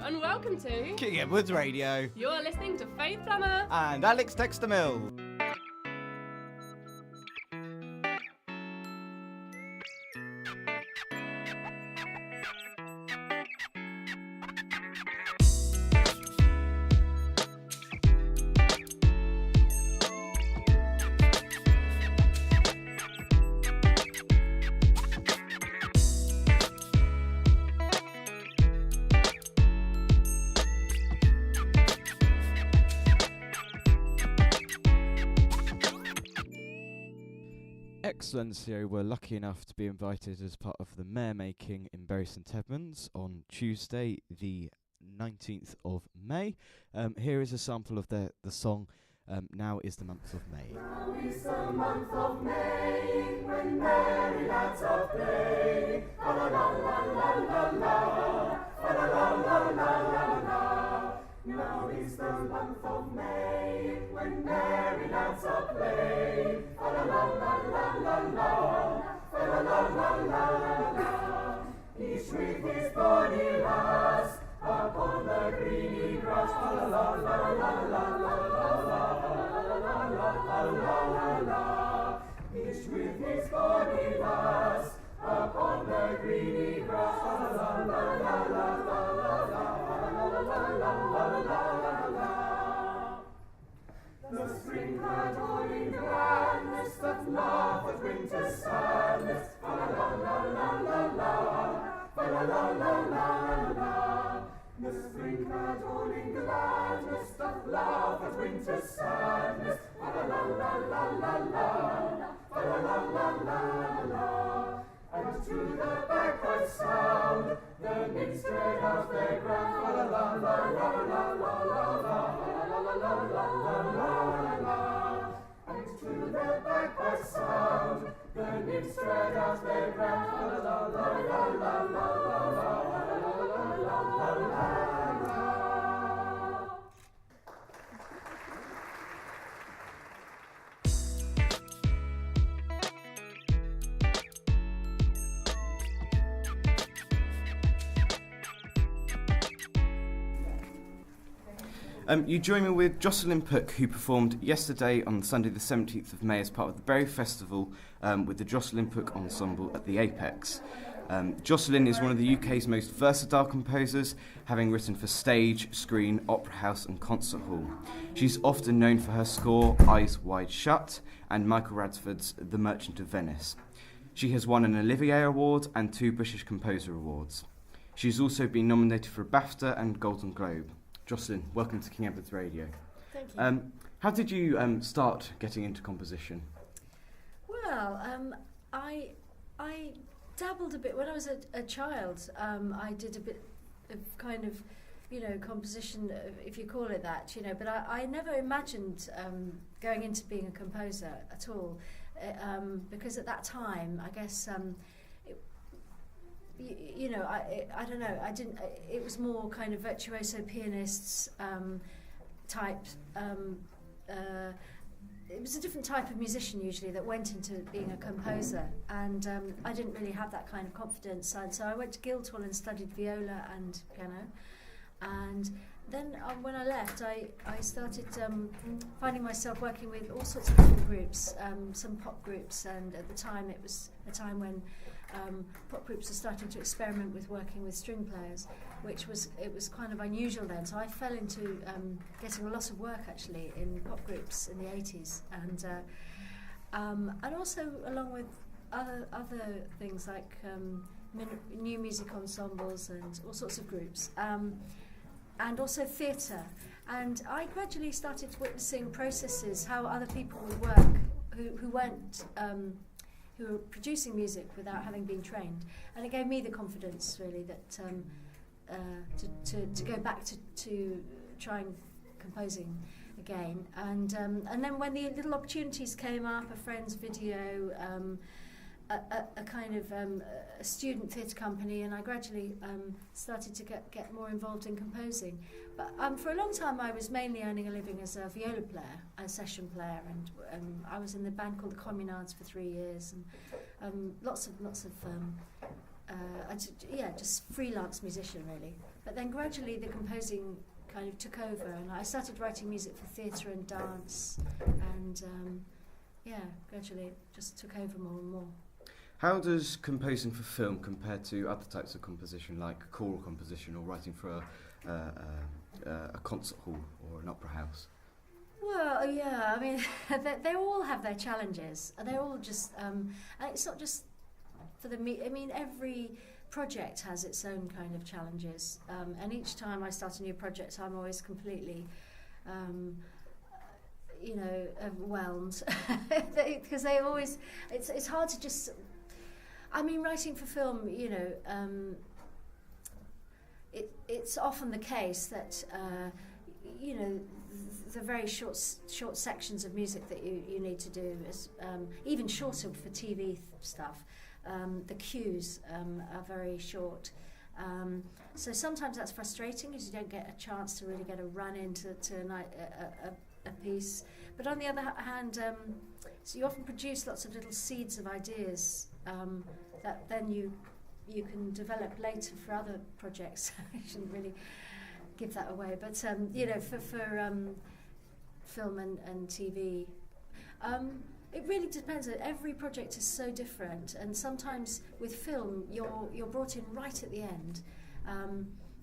and welcome to King Edward's Radio. You're listening to Faith Plummer And Alex Texter-Mill. Exsilentio were lucky enough to be invited as part of the Mayor Making in Bury St Edmunds on Tuesday the 19th of May. Here is a sample of the song Now is the Month of May. Now is the month of May, when merry lads are playing. La la la la la la la, la la la la la la. Now is the month of May, when merry lads are playing. La la la la la la, la la la la la la. Each with his bonny lass upon the greeny grass. La la la la la la. Each with his bonny lass upon the greeny grass. La la la la la. The spring had all in gladness that laugh at winter's sadness. La la la la la la, la la la la la. The spring had all in gladness that laugh at winter's sadness. La la la la la la, la la la la la. And to the bagpipe sound, the nymphs spread out their ground. La la la la la la la la. And to the bagpipe sound, the nymphs spread out their ground. La la la la la la la. You join me with Jocelyn Pook, who performed yesterday on Sunday the 17th of May as part of the Bury Festival with the Jocelyn Pook Ensemble at the Apex. Jocelyn is one of the UK's most versatile composers, having written for stage, screen, opera house and concert hall. She's often known for her score Eyes Wide Shut and Michael Radford's The Merchant of Venice. She has won an Olivier Award and 2 British Composer Awards. She's also been nominated for a BAFTA and Golden Globe. Jocelyn, welcome to King Edward's Radio. Thank you. How did you start getting into composition? Well, I dabbled a bit when I was a child. I did a bit of kind of, composition, if you call it that, but I never imagined going into being a composer at all, because at that time, I guess, I don't know. I didn't. It was more kind of virtuoso pianists type. It was a different type of musician usually that went into being a composer, and I didn't really have that kind of confidence. And so I went to Guildhall and studied viola and piano, and then when I left, I started finding myself working with all sorts of different groups, some pop groups, and at the time it was a time when pop groups were starting to experiment with working with string players, it was kind of unusual then. So I fell into getting a lot of work actually in pop groups in the 80s, and also along with other things like new music ensembles and all sorts of groups. And also theatre. And I gradually started witnessing processes, how other people would work who were producing music without having been trained. And it gave me the confidence, really, that to go back to trying composing again. And then when the little opportunities came up, a friend's video, a kind of a student theatre company, and I gradually started to get more involved in composing. But for a long time I was mainly earning a living as a viola player, a session player, and I was in the band called the Communards for 3 years, and lots of just freelance musician really. But then gradually the composing kind of took over, and I started writing music for theatre and dance, and gradually it just took over more and more. How does composing for film compare to other types of composition, like choral composition or writing for a concert hall or an opera house? Well, yeah, I mean, they all have their challenges. They're all just, and it's not just for the I mean, every project has its own kind of challenges. And each time I start a new project, I'm always completely, overwhelmed. Because they always, it's hard to just, I mean, writing for film, it's often the case that, the very short sections of music that you need to do is even shorter for TV stuff. The cues are very short. So sometimes that's frustrating because you don't get a chance to really get a run into a piece. But on the other hand, so you often produce lots of little seeds of ideas that then you can develop later for other projects. I shouldn't really give that away, but for film and TV, it really depends. Every project is so different, and sometimes with film you're brought in right at the end.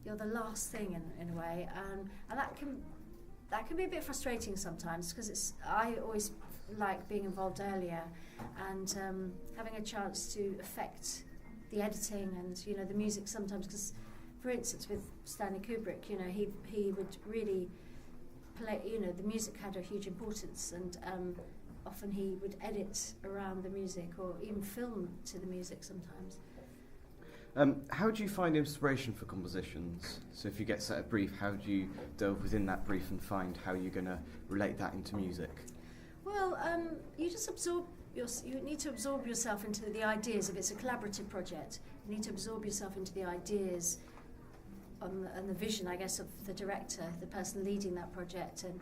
You're the last thing in a way, and that can be a bit frustrating sometimes, because I always like being involved earlier and having a chance to affect the editing and the music sometimes, because for instance with Stanley Kubrick, he would really play, the music had a huge importance, and often he would edit around the music or even film to the music sometimes. How do you find inspiration for compositions? So if you get set a brief, how do you delve within that brief and find how you're going to relate that into music? Well, you just you need to absorb yourself into the ideas. If it's a collaborative project, you need to absorb yourself into the ideas and the vision, I guess, of the director, the person leading that project. And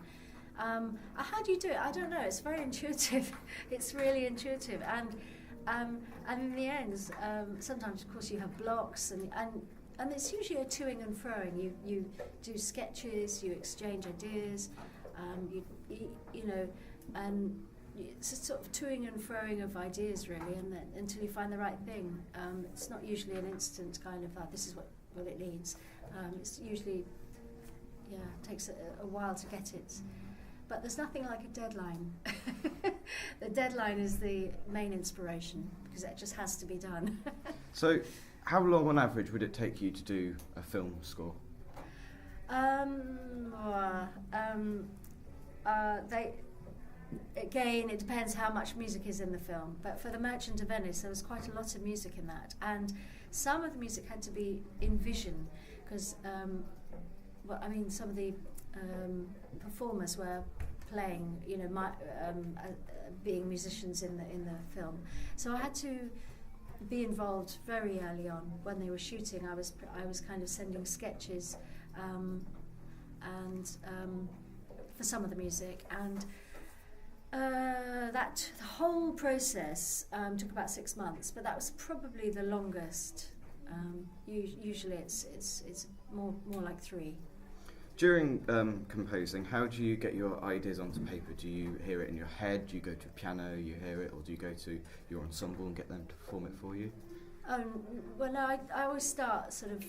how do you do it? I don't know. It's very intuitive. It's really intuitive. And in the end, sometimes, of course, you have blocks, and it's usually a toing and froing. You do sketches, you exchange ideas, and it's a sort of toing and froing of ideas, really, and then, until you find the right thing. It's not usually an instant kind of, this is what it needs. It's usually, takes a while to get it. But there's nothing like a deadline. The deadline is the main inspiration, because it just has to be done. So, how long on average would it take you to do a film score? Again, it depends how much music is in the film. But for The Merchant of Venice, there was quite a lot of music in that, and some of the music had to be in vision, because some of the performers were playing, being musicians in the film. So I had to be involved very early on when they were shooting. I was kind of sending sketches, and for some of the music, and the whole process took about 6 months, but that was probably the longest. Usually it's more like 3. During composing, how do you get your ideas onto paper? Do you hear it in your head? Do you go to a piano, you hear it, or do you go to your ensemble and get them to perform it for you? Well, no, I always start sort of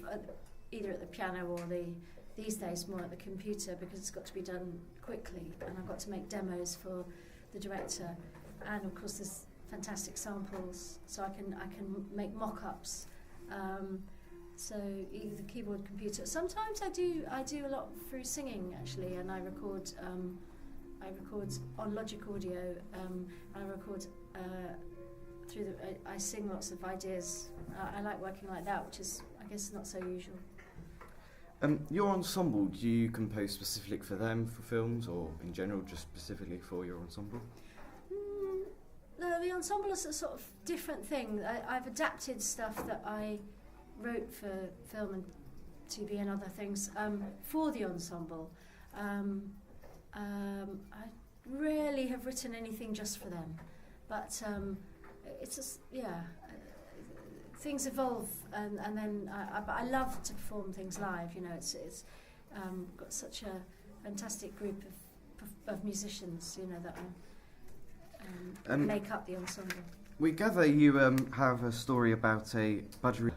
either at the piano or these days more at the computer, because it's got to be done quickly, and I've got to make demos for the director, and of course there's fantastic samples, so I can make mock-ups. So either the keyboard, computer. Sometimes I do a lot through singing, actually, and I record on Logic Audio. I record I sing lots of ideas. I like working like that, which is, I guess, not so usual. Your ensemble, do you compose specifically for them, for films, or in general just specifically for your ensemble? No, the ensemble is a sort of different thing. I've adapted stuff that I wrote for film and TV and other things for the ensemble. I rarely have written anything just for them, but it's just, things evolve, and then but I love to perform things live. You know, it's got such a fantastic group of musicians. You know that make up the ensemble. We gather you have a story about a budgie,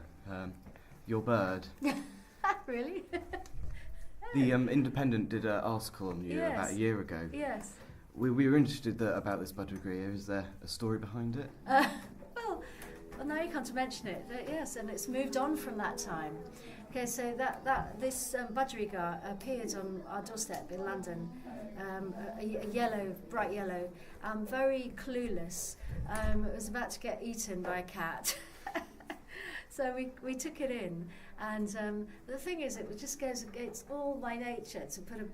your bird. Really? The Independent did an article on you about a year ago. Yes. We were interested about this budgie. Is there a story behind it? Well, now you come to mention it. Yes, and it's moved on from that time. Okay, so this budgerigar appeared on our doorstep in London, a yellow, bright yellow, very clueless. It was about to get eaten by a cat. So we took it in, and the thing is, it just goes against all my nature to put a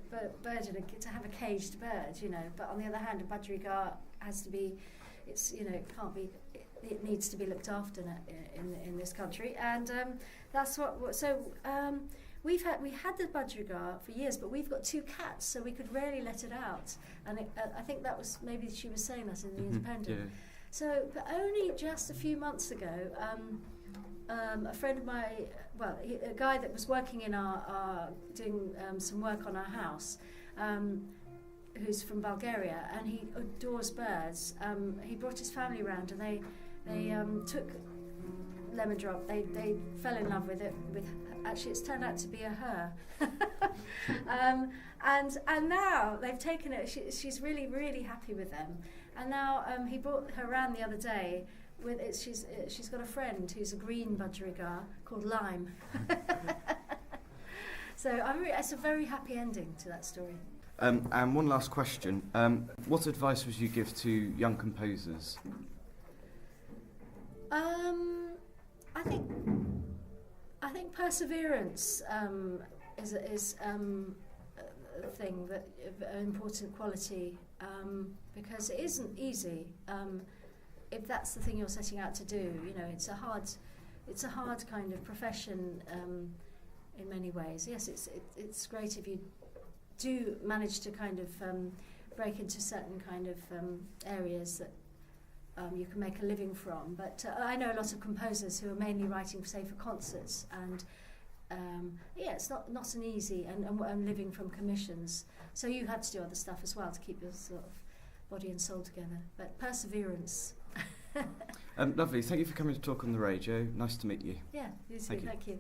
bird to have a caged bird, you know. But on the other hand, a budgerigar has to be, it can't be. It needs to be looked after in this country, and that's what. So we had the budgerigar for years, but we've got 2 cats, so we could rarely let it out. And I think that was maybe she was saying that in the Independent. Yeah. So, but only just a few months ago, a friend of mine, a guy that was working in our doing some work on our house. Who's from Bulgaria, and he adores birds. He brought his family around, and they took Lemon Drop. They fell in love with it. Actually, it's turned out to be a her. And now they've taken it. She's really, really happy with them. And now he brought her around the other day. She's got a friend who's a green budgerigar called Lime. So it's a very happy ending to that story. And one last question. What advice would you give to young composers? I think perseverance is a thing that an important quality, because it isn't easy. If that's the thing you're setting out to do, you know, it's a hard kind of profession in many ways. Yes, it's great if you do manage to kind of break into certain kind of areas that you can make a living from. But I know a lot of composers who are mainly writing, say, for concerts, and it's not an easy and living from commissions. So you have to do other stuff as well to keep your sort of body and soul together. But perseverance. Lovely. Thank you for coming to talk on the radio. Nice to meet you. Yeah, you too. Thank you. Thank you.